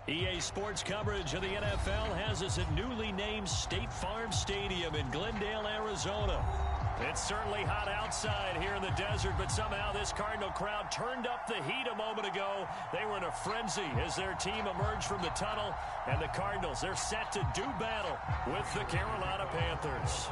EA Sports coverage of the NFL has us at newly named State Farm Stadium in Glendale, Arizona. It's certainly hot outside here in the desert, but somehow this Cardinal crowd turned up the heat a moment ago. They were in a frenzy as their team emerged from the tunnel, and the Cardinals, they're set to do battle with the Carolina Panthers.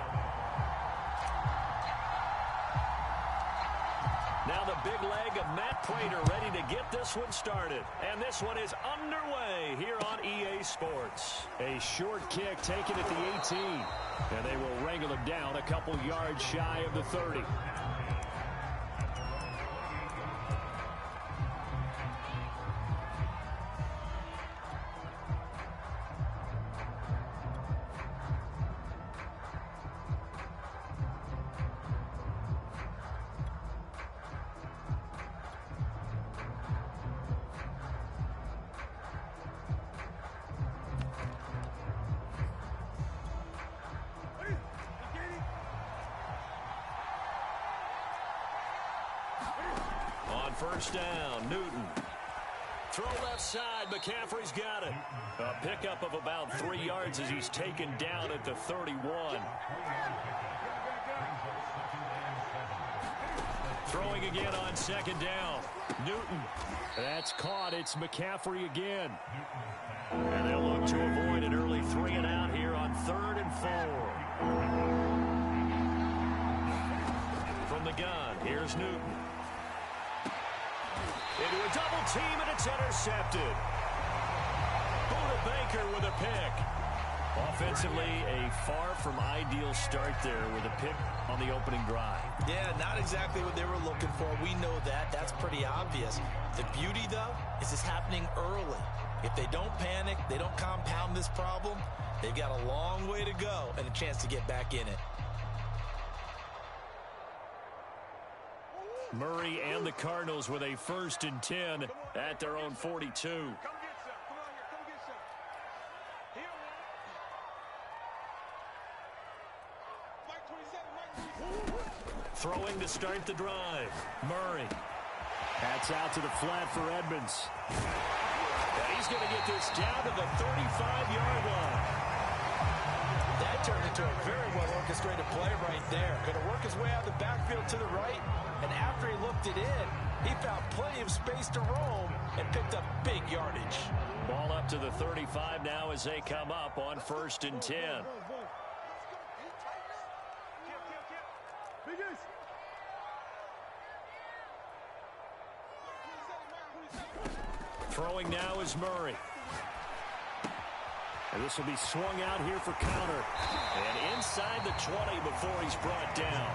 Now the big leg of Matt Prater ready to get this one started. And this one is underway here on EA Sports. A short kick taken at the 18. And they will wrangle him down a couple yards shy of the 30. First down, Newton. Throw left side, McCaffrey's got it. A pickup of about 3 yards as he's taken down at the 31. Throwing again on second down. Newton. That's caught. It's McCaffrey again. And they'll look to avoid an early 3 and out here on 3rd and 4. From the gun, here's Newton. Into a double team, and it's intercepted. Buda Baker with a pick. Offensively, a far from ideal start there with a pick on the opening drive. Yeah, not exactly what they were looking for. We know that. That's pretty obvious. The beauty, though, is it's happening early. If they don't panic, they don't compound this problem, they've got a long way to go and a chance to get back in it. Murray and the Cardinals with a 1st and 10 at their own 42. Throwing to start the drive. Murray. That's out to the flat for Edmonds. And he's going to get this down to the 35-yard line. That turned into a very well-orchestrated play right there. Going to work his way out of the backfield to the right. And after he looked it in, he found plenty of space to roam and picked up big yardage. Ball up to the 35 now as they come up on 1st and 10. Throwing now is Murray. And this will be swung out here for counter. And inside the 20 before he's brought down.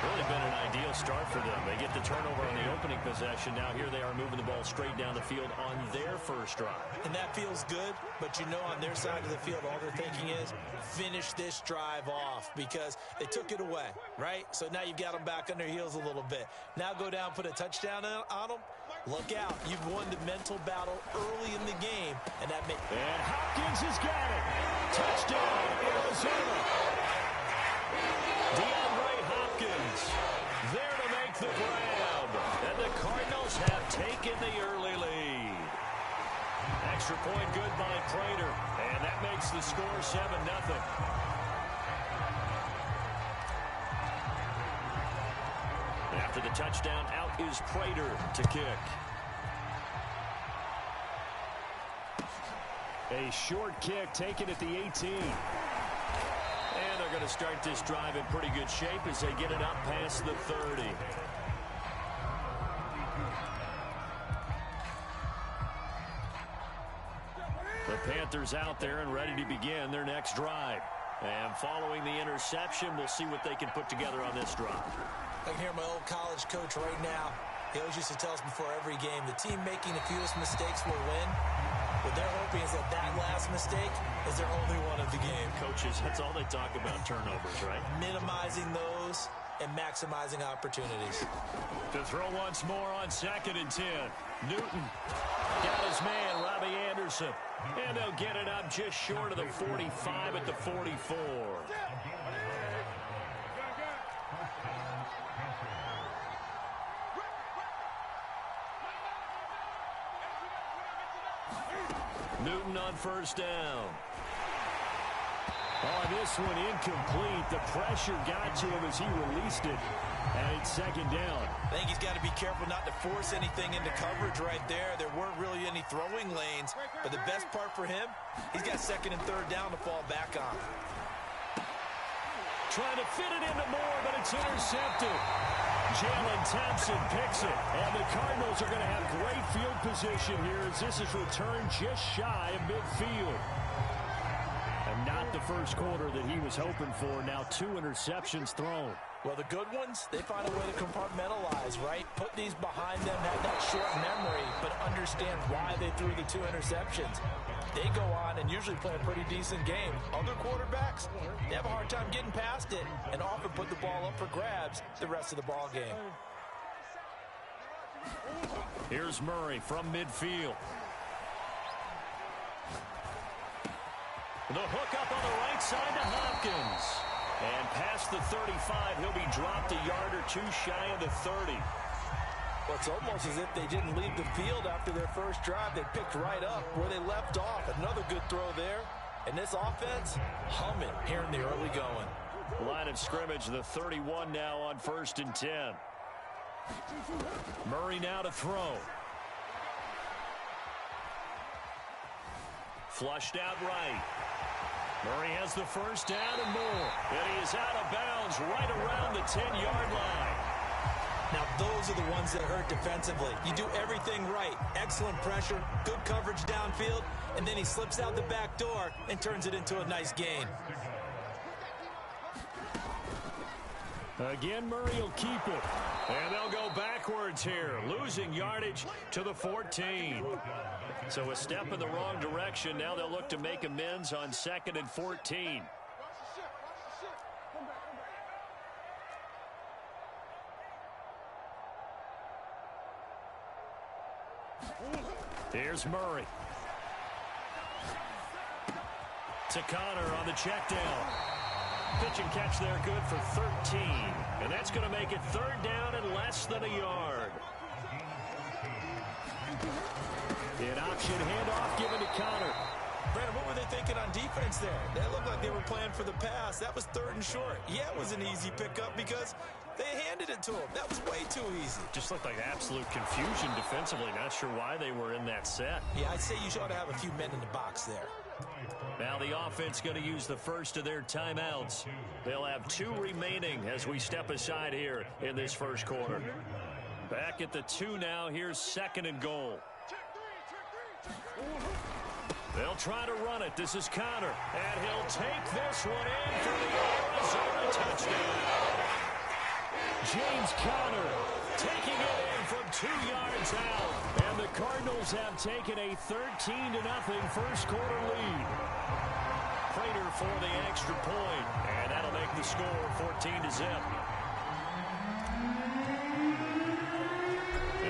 Really been an ideal start for them. They get the turnover on the opening possession. Now here they are moving the ball straight down the field on their first drive. And that feels good, but you know on their side of the field all they're thinking is finish this drive off because they took it away, right? So now you've got them back on their heels a little bit. Now go down, put a touchdown on them. Look out. You've won the mental battle early in the game. And Hopkins has got it. Touchdown, Arizona. DeAndre Hopkins there to make the grab. And the Cardinals have taken the early lead. Extra point good by Prater. And that makes the score 7-0. After the touchdown, out is Prater to kick. A short kick taken at the 18. And they're going to start this drive in pretty good shape as they get it up past the 30. The Panthers out there and ready to begin their next drive. And following the interception, we'll see what they can put together on this drive. I can hear my old college coach right now. He always used to tell us before every game, the team making the fewest mistakes will win. What they're hoping is that that last mistake is their only one of the game. Coaches, that's all they talk about, turnovers, right? Minimizing those and maximizing opportunities. To throw once more on 2nd and 10. Newton got his man, Robbie Anderson. And they'll get it up just short of the 45 at the 44. Newton on first down. Oh, this one incomplete. The pressure got to him as he released it. And it's second down. I think he's got to be careful not to force anything into coverage right there. There weren't really any throwing lanes. But the best part for him, he's got second and third down to fall back on. Trying to fit it into Moore, but it's intercepted. Jalen Thompson picks it. And the Cardinals are going to have great field position here as this is returned just shy of midfield. And not the first quarter that he was hoping for. Now 2 interceptions thrown. Well, the good ones, they find a way to compartmentalize, right? Put these behind them, have that short memory, but understand why they threw the 2 interceptions. They go on and usually play a pretty decent game. Other quarterbacks, they have a hard time getting past it and often put the ball up for grabs the rest of the ball game. Here's Murray from midfield. The hook up on the right side to Hopkins. And past the 35, he'll be dropped a yard or 2 shy of the 30. Well, it's almost as if they didn't leave the field after their first drive. They picked right up where they left off. Another good throw there. And this offense, humming here in the early going. Line of scrimmage, the 31 now on 1st and 10. Murray now to throw. Flushed out right. Murray has the first down and more. And he is out of bounds right around the 10-yard line. Now, those are the ones that hurt defensively. You do everything right. Excellent pressure, good coverage downfield, and then he slips out the back door and turns it into a nice gain. Again, Murray will keep it. And they'll go backwards here, losing yardage to the 14. So a step in the wrong direction. Now they'll look to make amends on 2nd and 14. Here's Murray. To Connor on the check down. Pitch and catch there, good for 13. And that's going to make it 3rd down and less than a yard. An option handoff given to Connor. Brandon, what were they thinking on defense there? They looked like they were playing for the pass. That was 3rd and short. Yeah, it was an easy pickup because they handed it to him. That was way too easy. Just looked like absolute confusion defensively. Not sure why they were in that set. Yeah, I'd say you ought to have a few men in the box there. Now the offense going to use the first of their timeouts. They'll have 2 remaining as we step aside here in this first quarter. Back at the 2 now. Here's 2nd and goal. They'll try to run it. This is Connor. And he'll take this one in for the Arizona touchdown. James Conner taking it in from 2 yards out. And the Cardinals have taken a 13-0 first quarter lead. Prater for the extra point. And that'll make the score 14-0.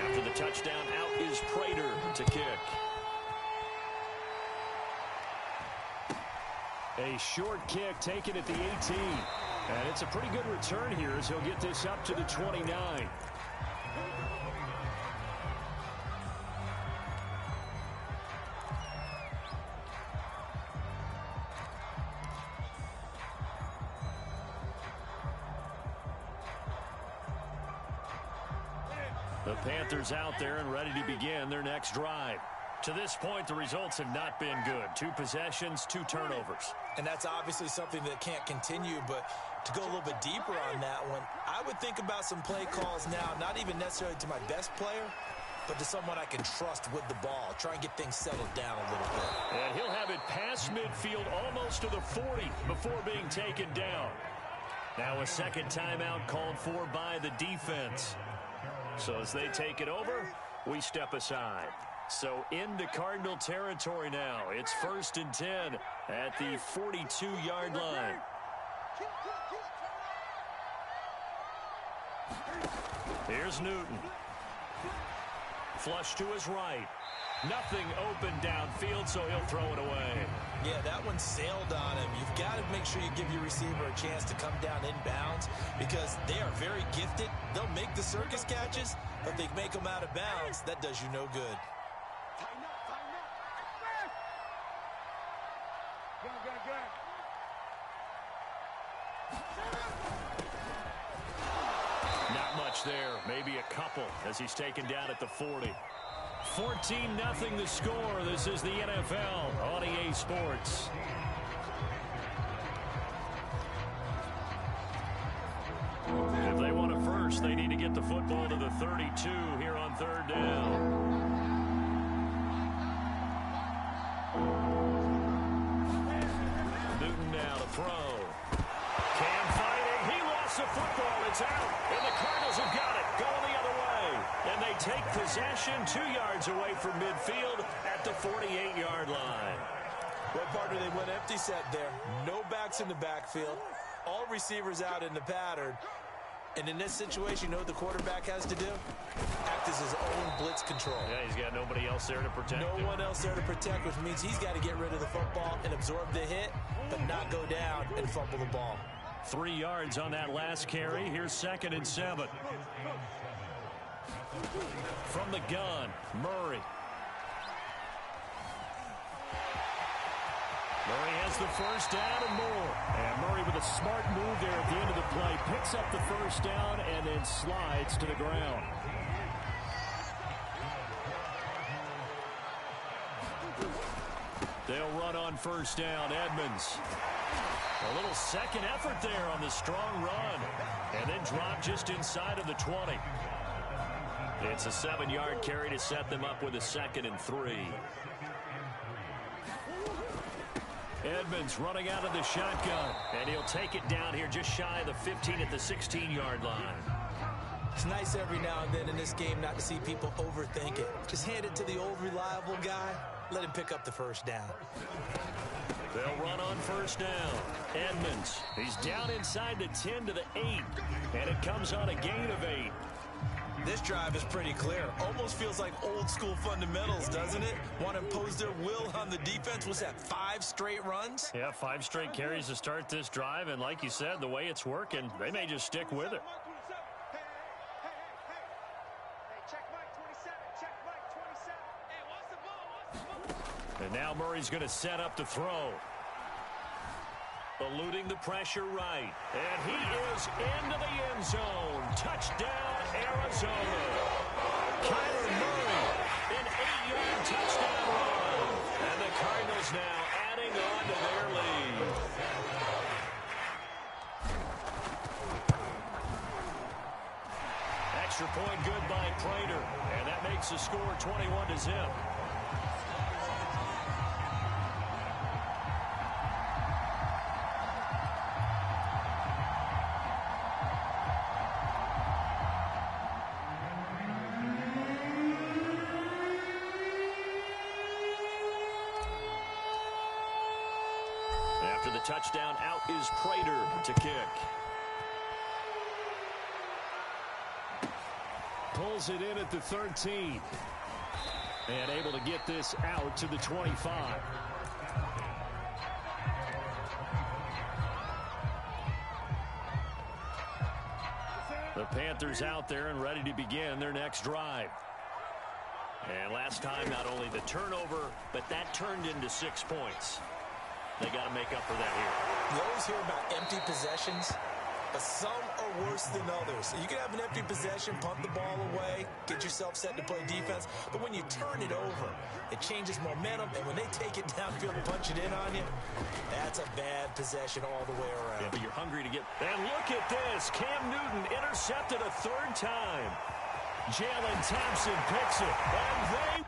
After the touchdown, out is Prater to kick. A short kick taken at the 18. And it's a pretty good return here as he'll get this up to the 29. The Panthers out there and ready to begin their next drive. To this point, the results have not been good. 2 possessions, 2 turnovers. And that's obviously something that can't continue, but to go a little bit deeper on that one, I would think about some play calls now, not even necessarily to my best player, but to someone I can trust with the ball. Try and get things settled down a little bit. And he'll have it past midfield almost to the 40 before being taken down. Now a second timeout called for by the defense. So as they take it over, we step aside. So into Cardinal territory now. It's 1st and 10 at the 42-yard line. Here's Newton. Flush to his right. Nothing open downfield, so he'll throw it away. Yeah, that one sailed on him. You've got to make sure you give your receiver a chance to come down inbounds because they are very gifted. They'll make the circus catches, but if they make them out of bounds, that does you no good. Not much there. Maybe a couple as he's taken down at the 40. 14-0 the score. This is the NFL on EA Sports. If they want a first, they need to get the football to the 32 here on third down. Newton now to throw. Cam fighting. He lost the football. It's out. And the Cardinals have got it. Going the other way. And they take possession 2 yards away from midfield at the 48-yard line. Well, partner, they went empty set there. No backs in the backfield. All receivers out in the pattern. And in this situation, you know what the quarterback has to do? Act as his own blitz control. Yeah, he's got nobody else there to protect him. No one else there to protect, which means he's got to get rid of the football and absorb the hit, but not go down and fumble the ball. 3 yards on that last carry. Here's 2nd and 7. From the gun, Murray. Murray has the first down and more. And Murray with a smart move there at the end of the play. Picks up the first down and then slides to the ground. They'll run on first down. Edmonds. A little second effort there on the strong run. And then drop just inside of the 20. It's a 7-yard carry to set them up with a 2nd and 3. Edmonds running out of the shotgun. And he'll take it down here just shy of the 15 at the 16-yard line. It's nice every now and then in this game not to see people overthink it. Just hand it to the old reliable guy. Let him pick up the first down. They'll run on first down. Edmonds. He's down inside the 10 to the 8. And it comes on a gain of 8. This drive is pretty clear. Almost feels like old school fundamentals, doesn't it? Want to impose their will on the defense. Was that 5 straight runs? Yeah, 5 straight carries to start this drive. And like you said, the way it's working, they may just stick with it. And now Murray's going to set up the throw. Eluding the pressure right. And he is into the end zone. Touchdown, Arizona. Kyler Murray, an 8-yard touchdown run. And the Cardinals now adding on to their lead. Extra point good by Prater. And that makes the score 21-0. After the touchdown, out is Prater to kick. Pulls it in at the 13. And able to get this out to the 25. The Panthers out there and ready to begin their next drive. And last time, not only the turnover, but that turned into 6 points. They got to make up for that here. You always hear about empty possessions, but some are worse than others. You can have an empty possession, punt the ball away, get yourself set to play defense, but when you turn it over, it changes momentum, and when they take it downfield and punch it in on you, that's a bad possession all the way around. Yeah, but you're hungry to get... And look at this. Cam Newton intercepted a 3rd time. Jalen Thompson picks it, and they...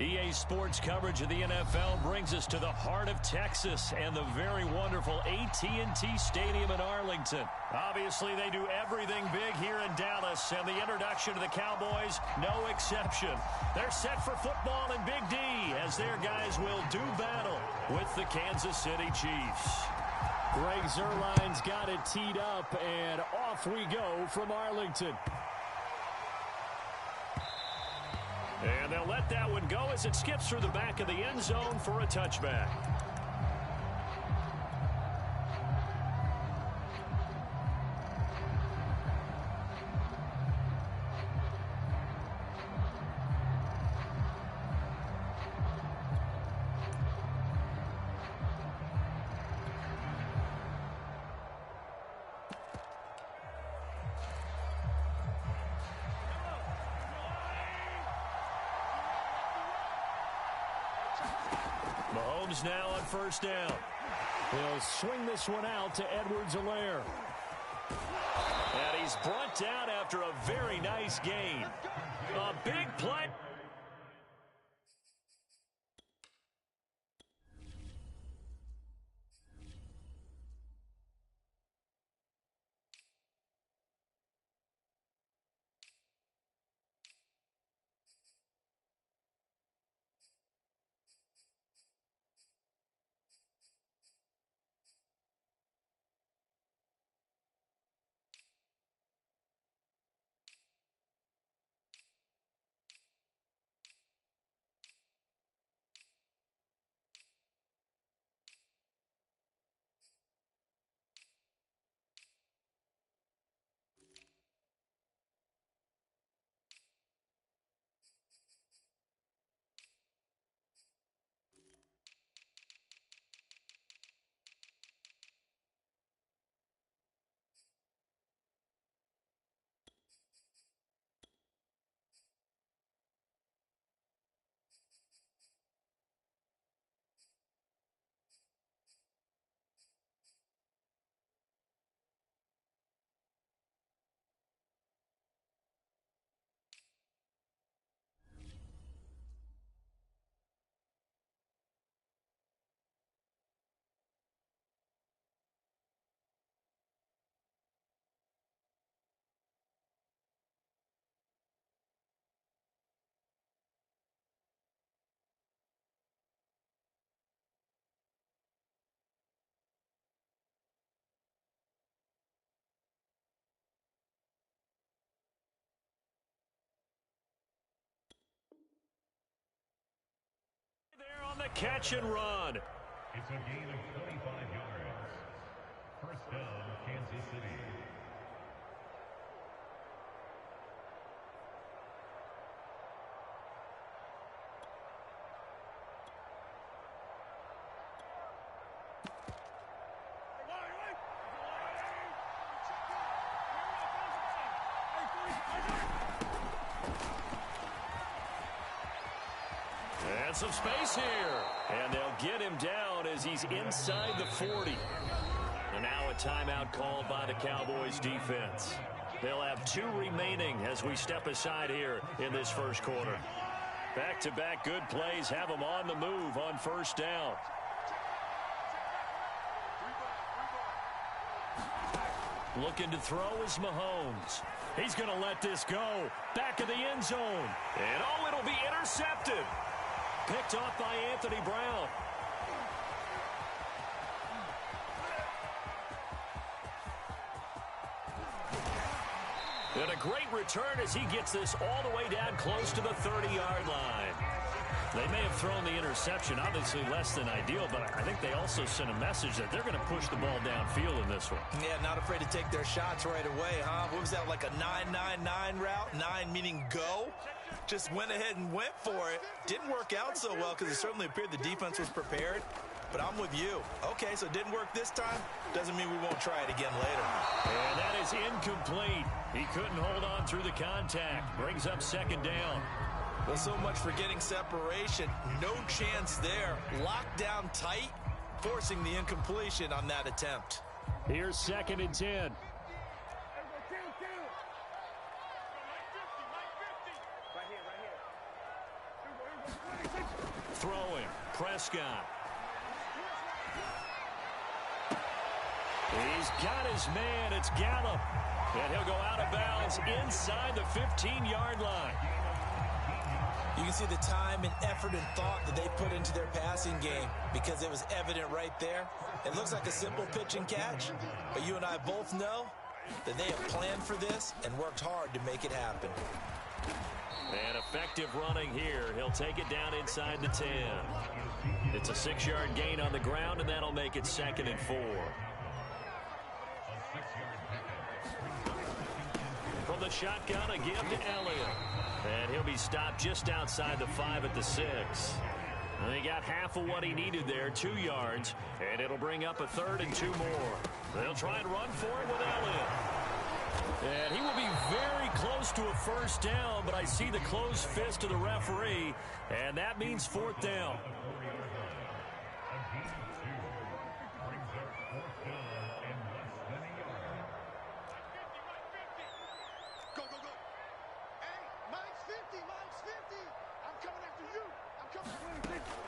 EA Sports coverage of the NFL brings us to the heart of Texas and the very wonderful AT&T Stadium in Arlington. Obviously, they do everything big here in Dallas, and the introduction to the Cowboys, no exception. They're set for football in Big D as their guys will do battle with the Kansas City Chiefs. Greg Zuerlein's got it teed up, and off we go from Arlington. And they'll let that one go as it skips through the back of the end zone for a touchback. Mahomes now on first down. He'll swing this one out to Edwards-Helaire. And he's brought down after a very nice gain. A big play. There on the catch and run. It's a gain of 25 yards. First down, Kansas City. And some space here. And they'll get him down as he's inside the 40. And now a timeout called by the Cowboys defense. They'll have 2 remaining as we step aside here in this first quarter. Back-to-back good plays have them on the move on first down. Looking to throw is Mahomes. He's going to let this go. Back of the end zone. And oh, it'll be intercepted. Picked off by Anthony Brown. And a great return as he gets this all the way down close to the 30-yard line. They may have thrown the interception, obviously less than ideal, but I think they also sent a message that they're going to push the ball downfield in this one. Yeah, not afraid to take their shots right away, huh? What was that, like a 9-9-9 route? 9 meaning go? Just went ahead and went for it. Didn't work out so well because it certainly appeared the defense was prepared. But I'm with you. Okay, so it didn't work this time. Doesn't mean we won't try it again later. And that is incomplete. He couldn't hold on through the contact. Brings up second down. Well, so much for getting separation. No chance there. Locked down tight, forcing the incompletion on that attempt. Here's 2nd and 10. Throwing, Prescott. He's got his man. It's Gallup. And he'll go out of bounds inside the 15-yard line. You can see the time and effort and thought that they put into their passing game because it was evident right there. It looks like a simple pitch and catch, but you and I both know that they have planned for this and worked hard to make it happen. And effective running here. He'll take it down inside the 10. It's a 6-yard gain on the ground, and that'll make it 2nd and 4. From the shotgun, a give to Elliott. And he'll be stopped just outside the 5 at the 6. And he got half of what he needed there, 2 yards. And it'll bring up a 3rd and 2 more. They'll try and run for it with Elliott. And he will be very close to a first down, but I see the closed fist of the referee, and that means 4th down.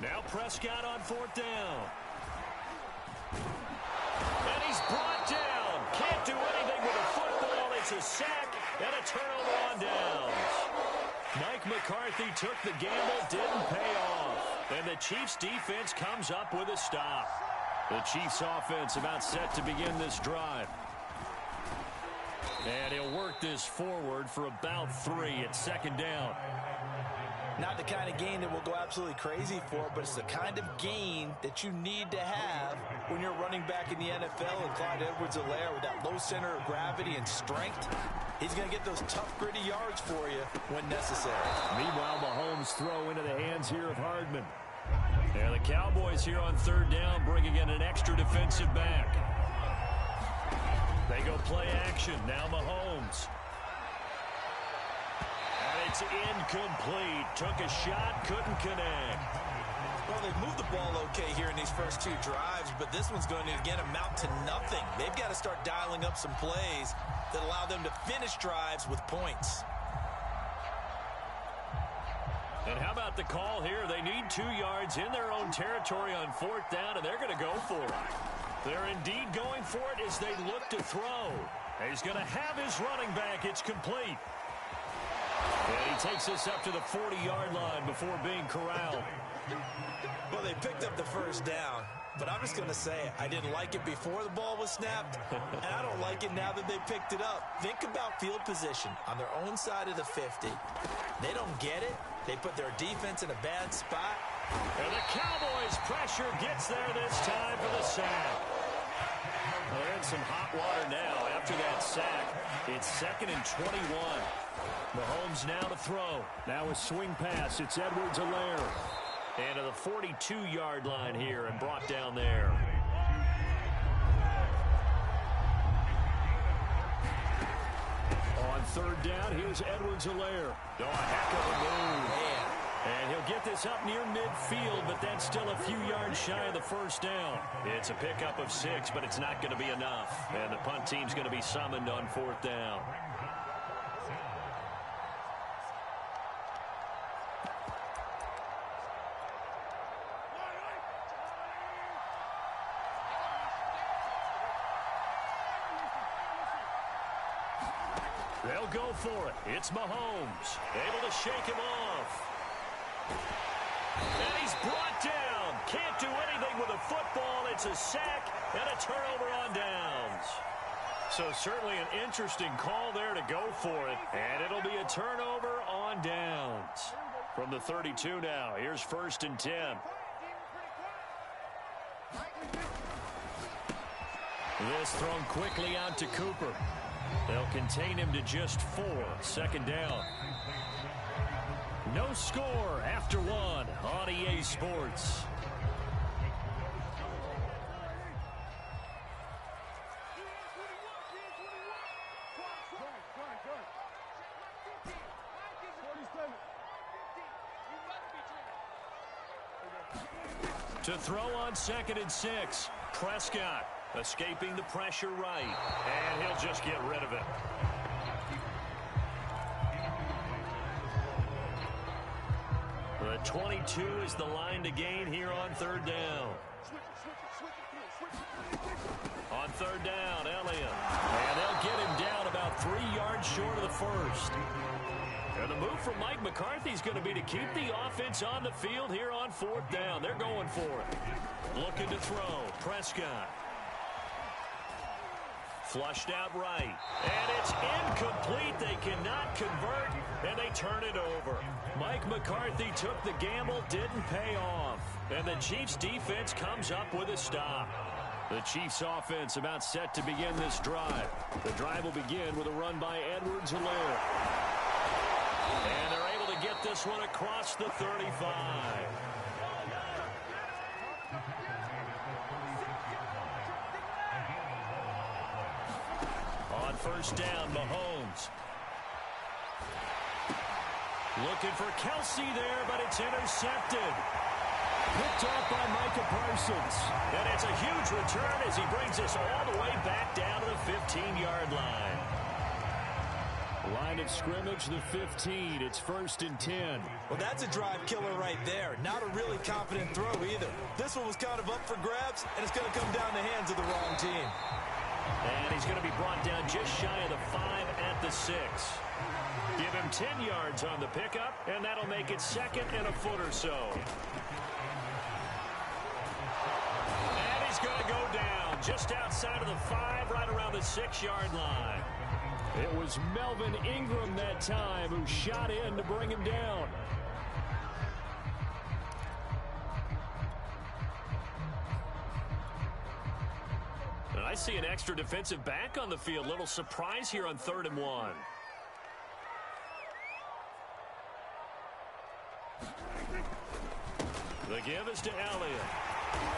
Now Prescott on 4th down. And he's brought down. Can't do anything with a football. It's a sack and a turnover on downs. Mike McCarthy took the gamble, didn't pay off. And the Chiefs defense comes up with a stop. The Chiefs offense about set to begin this drive. And he'll work this forward for about 3 at 2nd down. Not the kind of gain that we'll go absolutely crazy for, but it's the kind of gain that you need to have when you're running back in the NFL. And Clyde Edwards-Helaire, with that low center of gravity and strength, he's going to get those tough, gritty yards for you when necessary. Meanwhile, Mahomes throw into the hands here of Hardman. And the Cowboys here on 3rd down, bringing in an extra defensive back. They go play action. Now Mahomes. It's incomplete. Took a shot, couldn't connect. Well, they've moved the ball okay here in these first 2 drives, but this one's going to, again, amount to nothing. They've got to start dialing up some plays that allow them to finish drives with points. And how about the call here? They need 2 yards in their own territory on 4th down, and they're going to go for it. They're indeed going for it as they look to throw. He's going to have his running back. It's complete. And he takes us up to the 40-yard line before being corralled. Well, they picked up the first down, but I'm just going to say it. I didn't like it before the ball was snapped, and I don't like it now that they picked it up. Think about field position on their own side of the 50. They don't get it. They put their defense in a bad spot. And the Cowboys' pressure gets there this time for the sack. Well, they're in some hot water now after that sack. It's 2nd and 21. Mahomes now to throw. Now a swing pass. It's Edwards-Helaire. And to the 42-yard line here and brought down there. On 3rd down, here's Edwards-Helaire. Oh, a heck of a move. Man. And he'll get this up near midfield, but that's still a few yards shy of the first down. It's a pickup of 6, but it's not going to be enough. And the punt team's going to be summoned on 4th down. They'll go for it. It's Mahomes. Able to shake him off. And he's brought down. Can't do anything with a football. It's a sack and a turnover on downs. So certainly an interesting call there to go for it. And it'll be a turnover on downs. From the 32 now, here's 1st and 10. This thrown quickly out to Cooper. They'll contain him to just 4. 2nd down. No score after 1 on EA Sports. To throw on 2nd and 6. Prescott escaping the pressure right. And he'll just get rid of it. The A 22 is the line to gain here on third down. On third down, Elliott. And they'll get him down about 3 yards short of the first. And the move from Mike McCarthy is going to be to keep the offense on the field here on fourth down. They're going for it. Looking to throw. Prescott. Flushed out right. And it's incomplete. They cannot convert, and they turn it over. Mike McCarthy took the gamble, didn't pay off. And the Chiefs defense comes up with a stop. The Chiefs offense about set to begin this drive. The drive will begin with a run by Edwards-Helaire. And they're able to get this one across the 35. On first down, Mahomes. Looking for Kelsey there, but it's intercepted. Picked off by Micah Parsons. And it's a huge return as he brings us all the way back down to the 15-yard line. Line of scrimmage, the 15. It's 1st and 10. Well, that's a drive killer right there. Not a really confident throw either. This one was kind of up for grabs, and it's going to come down the hands of the wrong team. And he's going to be brought down just shy of the 5 at the 6. Give him 10 yards on the pickup, and that'll make it 2nd and a foot or so. And he's going to go down just outside of the 5, right around the 6-yard line. It was Melvin Ingram that time who shot in to bring him down. And I see an extra defensive back on the field. Little surprise here on 3rd and 1. The give is to Elliott.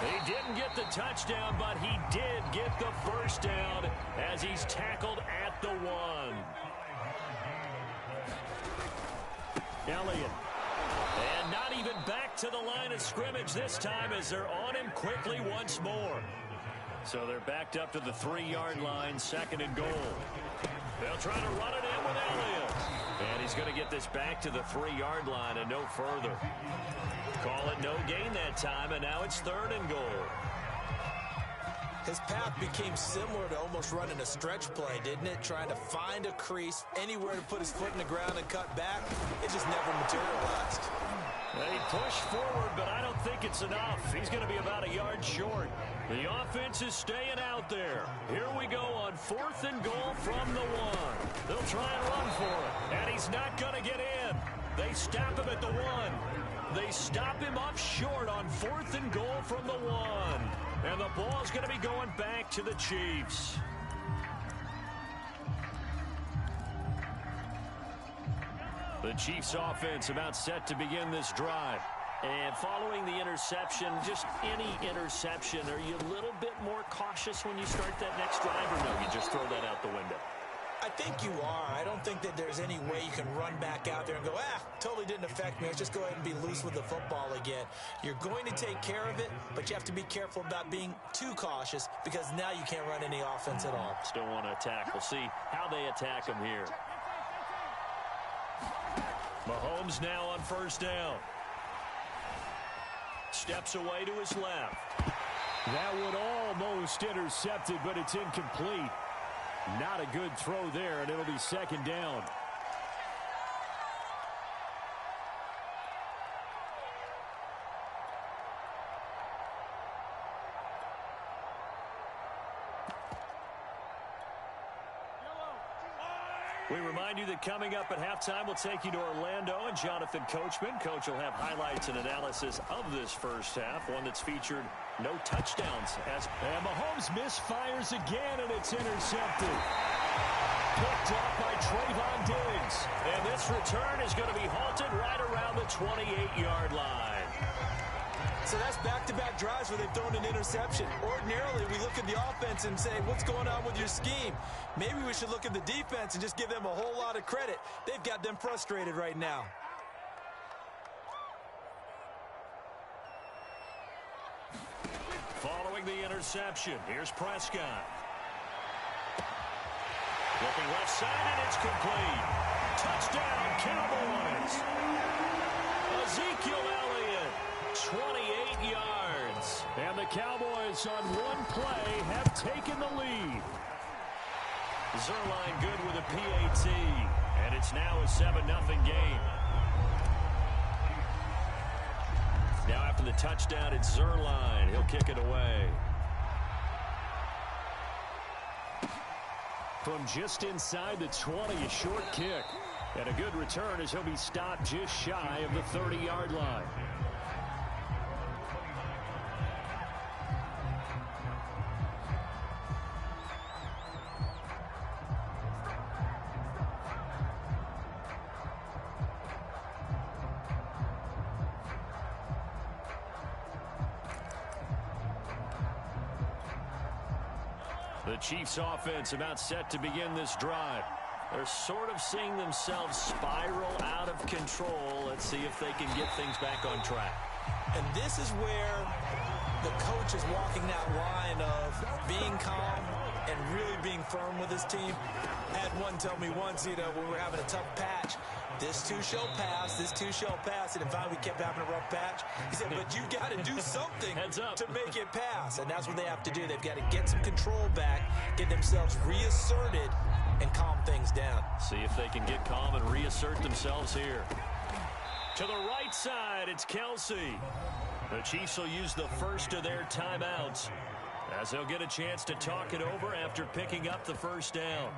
He didn't get the touchdown, but he did get the first down as he's tackled at the 1. Elliott. And not even back to the line of scrimmage this time as they're on him quickly once more. So they're backed up to the 3-yard line, 2nd and goal. They'll try to run it in with Elliott. And he's going to get this back to the 3-yard line and no further. Call it no gain that time, and now it's 3rd and goal. His path became similar to almost running a stretch play, didn't it? Trying to find a crease, anywhere to put his foot in the ground and cut back. It just never materialized. They push forward, but I don't think it's enough. He's going to be about a yard short. The offense is staying out there. Here we go on 4th and goal from the 1. They'll try and run for it, and he's not going to get in. They stop him at the 1. They stop him up short on 4th and goal from the 1. And the ball's going to be going back to the Chiefs. The Chiefs offense about set to begin this drive. And following the interception, just any interception, are you a little bit more cautious when you start that next drive, or no, you just throw that out the window? I think you are. I don't think that there's any way you can run back out there and go, totally didn't affect me. Let's just go ahead and be loose with the football again. You're going to take care of it, but you have to be careful about being too cautious because now you can't run any offense at all. Still want to attack. We'll see how they attack him here. Mahomes now on 1st down. Steps away to his left. That one almost intercepted, but it's incomplete. Not a good throw there, and it'll be 2nd down. We remind you that coming up at halftime, we'll take you to Orlando and Jonathan Coachman. Coach will have highlights and analysis of this first half, one that's featured no touchdowns. And Mahomes misfires again, and it's intercepted. Picked up by Trayvon Diggs. And this return is going to be halted right around the 28-yard line. So that's back-to-back drives where they've thrown an interception. Ordinarily, we look at the offense and say, what's going on with your scheme? Maybe we should look at the defense and just give them a whole lot of credit. They've got them frustrated right now. Following the interception, here's Prescott. Looking left side, and it's complete. Touchdown, Cowboys. Ezekiel Dallas on one play have taken the lead. Zuerlein good with a PAT, and it's now a 7-0 game. Now after the touchdown, it's Zuerlein. He'll kick it away. From just inside the 20, a short kick. And a good return as he'll be stopped just shy of the 30-yard line. The Chiefs offense about set to begin this drive. They're sort of seeing themselves spiral out of control. Let's see if they can get things back on track. And this is where the coach is walking that line of being calm and really being firm with his team. I had one tell me once, when we were having a tough patch, this too shall pass, this too shall pass. And finally we kept having a rough patch. He said, but you got to do something to make it pass. And that's what they have to do. They've got to get some control back, get themselves reasserted, and calm things down. See if they can get calm and reassert themselves here. To the right side, it's Kelsey. The Chiefs will use the first of their timeouts as they'll get a chance to talk it over after picking up the first down.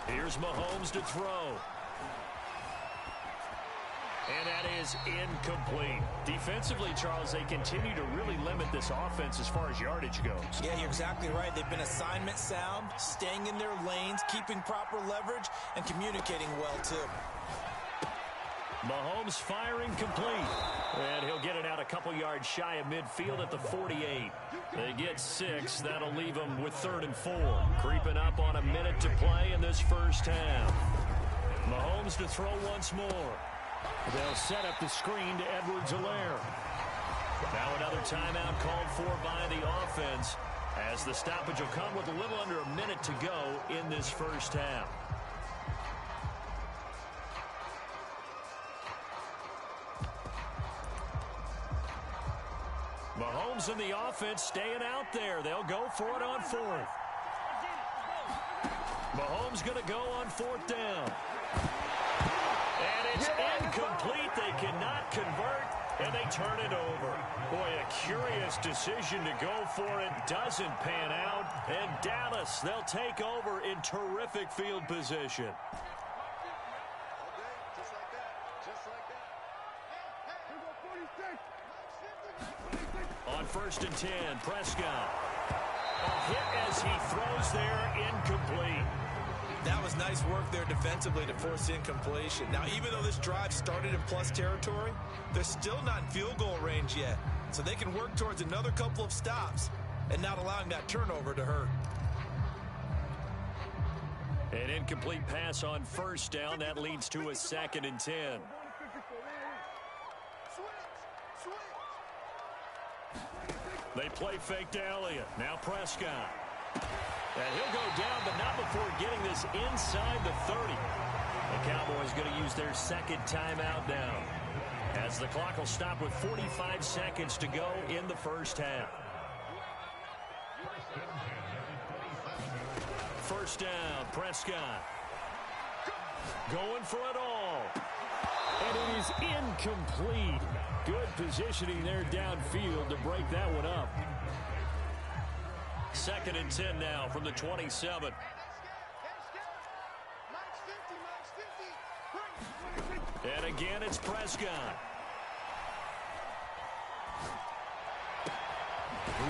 Here's Mahomes to throw. And that is incomplete. Defensively, Charles, they continue to really limit this offense as far as yardage goes. Yeah, you're exactly right. They've been assignment sound, staying in their lanes, keeping proper leverage, and communicating well, too. Mahomes firing complete. And he'll get it out a couple yards shy of midfield at the 48. They get 6. That'll leave them with 3rd and 4. Creeping up on a minute to play in this first half. Mahomes to throw once more. They'll set up the screen to Edwards-Helaire. Now another timeout called for by the offense as the stoppage will come with a little under a minute to go in this first half. Mahomes and the offense staying out there. They'll go for it on 4th. Mahomes going to go on 4th down. And it's incomplete. They cannot convert, and they turn it over. Boy, a curious decision to go for it. Doesn't pan out. And Dallas, they'll take over in terrific field position. On 1st and 10, Prescott. A hit as he throws there, incomplete. That was nice work there defensively to force incompletion. Now, even though this drive started in plus territory, they're still not in field goal range yet. So they can work towards another couple of stops and not allowing that turnover to hurt. An incomplete pass on 1st down. That leads to a 2nd and 10. They play fake to Elliott. Now Prescott. And he'll go down, but not before getting this inside the 30. The Cowboys going to use their 2nd timeout now, as the clock will stop with 45 seconds to go in the first half. 1st down, Prescott. Going for it all. And it is incomplete. Good positioning there downfield to break that one up. 2nd and 10 now from the 27. And again, it's Prescott.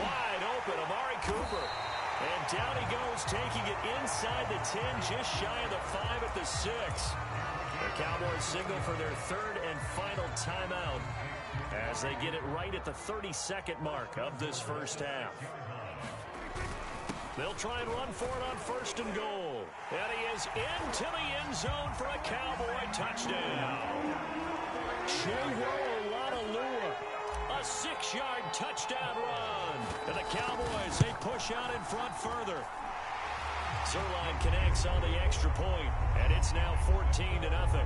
Wide open, Amari Cooper. And down he goes, taking it inside the 10, just shy of the 5 at the 6. The Cowboys signal for their 3rd and final timeout as they get it right at the 32nd mark of this first half. They'll try and run for it on 1st and goal. And he is into the end zone for a Cowboy touchdown. Chinwe Oladolua, a 6-yard touchdown run. And the Cowboys, they push out in front further. Zuerlein connects on the extra point, and it's now 14-0.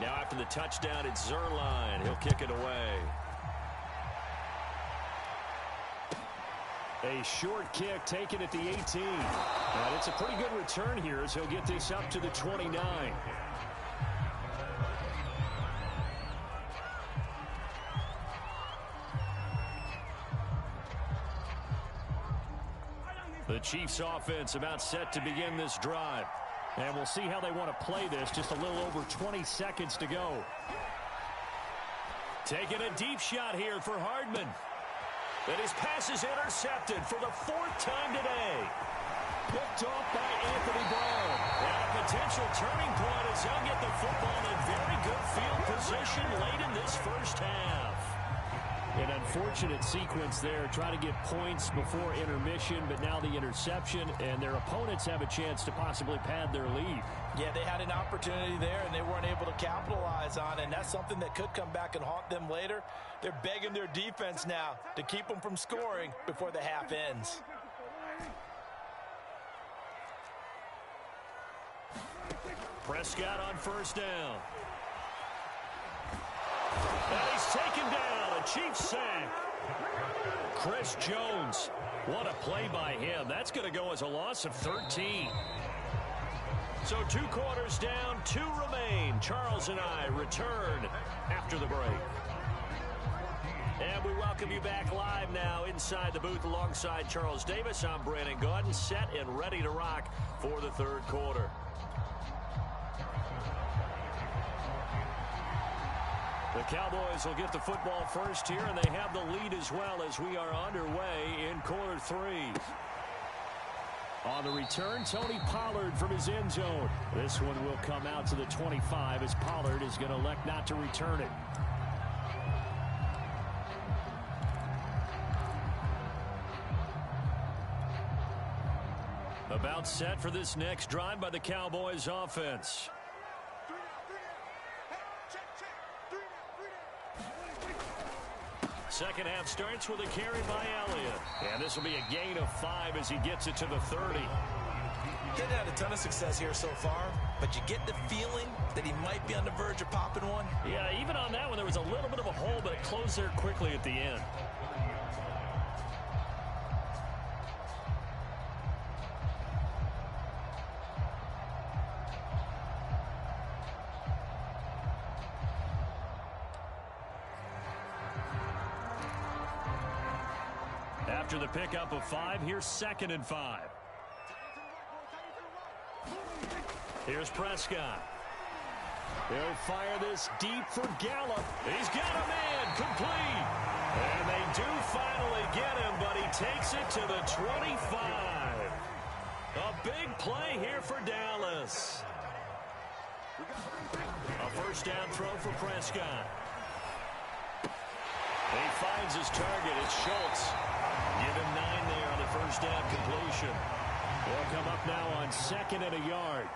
Now after the touchdown, it's Zuerlein. He'll kick it away. A short kick taken at the 18. And it's a pretty good return here as he'll get this up to the 29. The Chiefs offense about set to begin this drive. And we'll see how they want to play this. Just a little over 20 seconds to go. Taking a deep shot here for Hardman. And his pass is intercepted for the 4th time today. Picked off by Anthony Brown. And a potential turning point as he'll get the football in very good field position late in this first half. An unfortunate sequence there, trying to get points before intermission, but now the interception, and their opponents have a chance to possibly pad their lead. Yeah, they had an opportunity there, and they weren't able to capitalize on it, and that's something that could come back and haunt them later. They're begging their defense now to keep them from scoring before the half ends. Prescott on first down. And he's taken down. A Chiefs sack. Chris Jones. What a play by him. That's going to go as a loss of 13. So 2 quarters down, 2 remain. Charles and I return after the break. And we welcome you back live now inside the booth alongside Charles Davis. I'm Brandon Gaudin, set and ready to rock for the 3rd quarter. The Cowboys will get the football first here, and they have the lead as well as we are underway in quarter 3. On the return, Tony Pollard from his end zone. This one will come out to the 25 as Pollard is going to elect not to return it. About set for this next drive by the Cowboys offense. Second half starts with a carry by Elliott. And this will be a gain of 5 as he gets it to the 30. Didn't have a ton of success here so far, but you get the feeling that he might be on the verge of popping one. Yeah, even on that one, there was a little bit of a hole, but it closed there quickly at the end. After the pickup of 5, here's 2nd and 5. Here's Prescott. They'll fire this deep for Gallup. He's got a man complete. And they do finally get him, but he takes it to the 25. A big play here for Dallas. A first down throw for Prescott. He finds his target. It's Schultz. Give him 9 there on the first down completion. They'll come up now on 2nd and a yard.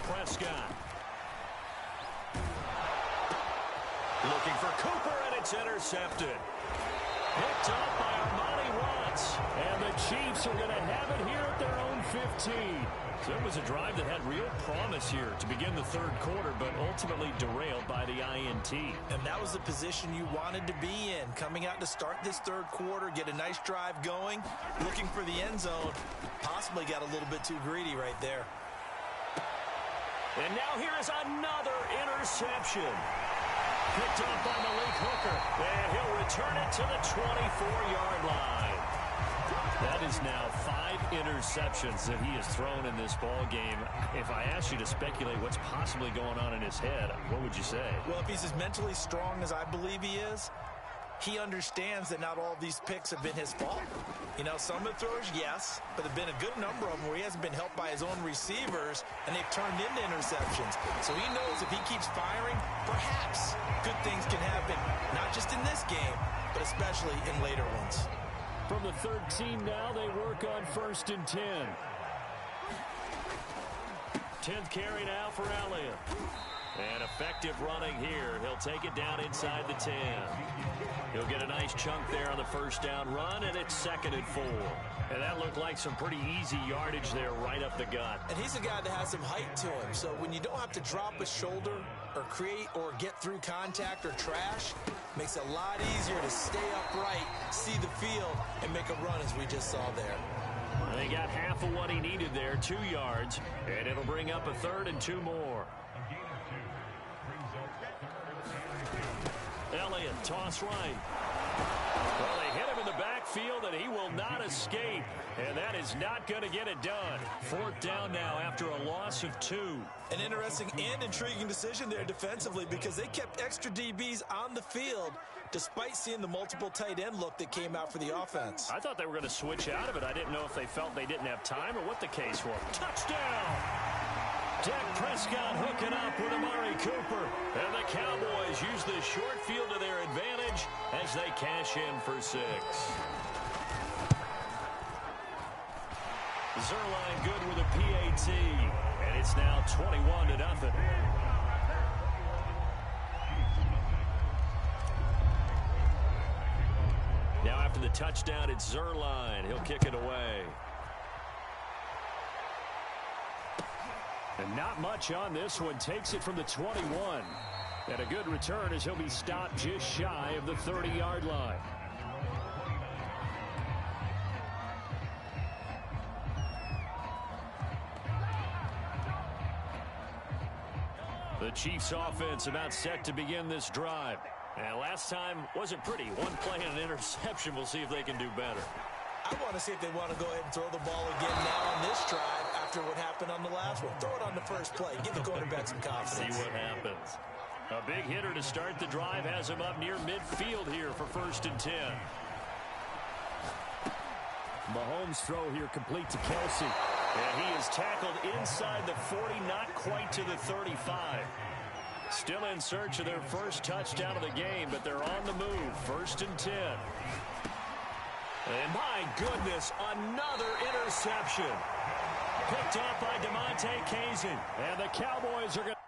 Prescott. Looking for Cooper, and it's intercepted. Picked up by Armani Watts. And the Chiefs are going to have it here at their own 15. So it was a drive that had real promise here to begin the 3rd quarter, but ultimately derailed by the INT. And that was the position you wanted to be in. Coming out to start this 3rd quarter, get a nice drive going, looking for the end zone. Possibly got a little bit too greedy right there. And now here is another interception. Picked up by Malik Hooker. And he'll return it to the 24-yard line. That is now 5 interceptions that he has thrown in this ball game. If I asked you to speculate what's possibly going on in his head, what would you say? Well, if he's as mentally strong as I believe he is, he understands that not all of these picks have been his fault. You know, some of the throws, yes, but there have been a good number of them where he hasn't been helped by his own receivers, and they've turned into interceptions. So he knows if he keeps firing, perhaps good things can happen, not just in this game, but especially in later ones. From the 13 now, they work on 1st and 10. 10th carry now for Elliott. And effective running here. He'll take it down inside the 10. He'll get a nice chunk there on the first down run, and it's 2nd and 4. And that looked like some pretty easy yardage there right up the gut. And he's a guy that has some height to him. So when you don't have to drop a shoulder or create or get through contact or trash, makes it a lot easier to stay upright, see the field, and make a run as we just saw there. They got half of what he needed there, 2 yards, and it'll bring up a 3rd and 2 more. Elliott, toss right. Well, they hit him in the backfield, and he will not escape. And that is not going to get it done. 4th down now after a loss of 2. An interesting and intriguing decision there defensively because they kept extra DBs on the field despite seeing the multiple tight end look that came out for the offense. I thought they were going to switch out of it. I didn't know if they felt they didn't have time or what the case was. Touchdown! Dak Prescott hooking up with Amari Cooper. And the Cowboys use the short field to their advantage as they cash in for 6. Zuerlein good with a PAT. And it's now 21-0. Now after the touchdown, it's Zuerlein. He'll kick it away. And not much on this one. Takes it from the 21. And a good return as he'll be stopped just shy of the 30-yard line. The Chiefs offense about set to begin this drive. And last time wasn't pretty. One play and an interception. We'll see if they can do better. I want to see if they want to go ahead and throw the ball again now on this drive after what happened on the last one. Throw it on the first play. Give the quarterback some confidence. See what happens. A big hitter to start the drive has him up near midfield here for 1st and 10. Mahomes' throw here complete to Kelsey. And he is tackled inside the 40, not quite to the 35. Still in search of their first touchdown of the game, but they're on the move. 1st and 10. And my goodness, another interception. Picked off by DeMonte Kazin. And the Cowboys are going to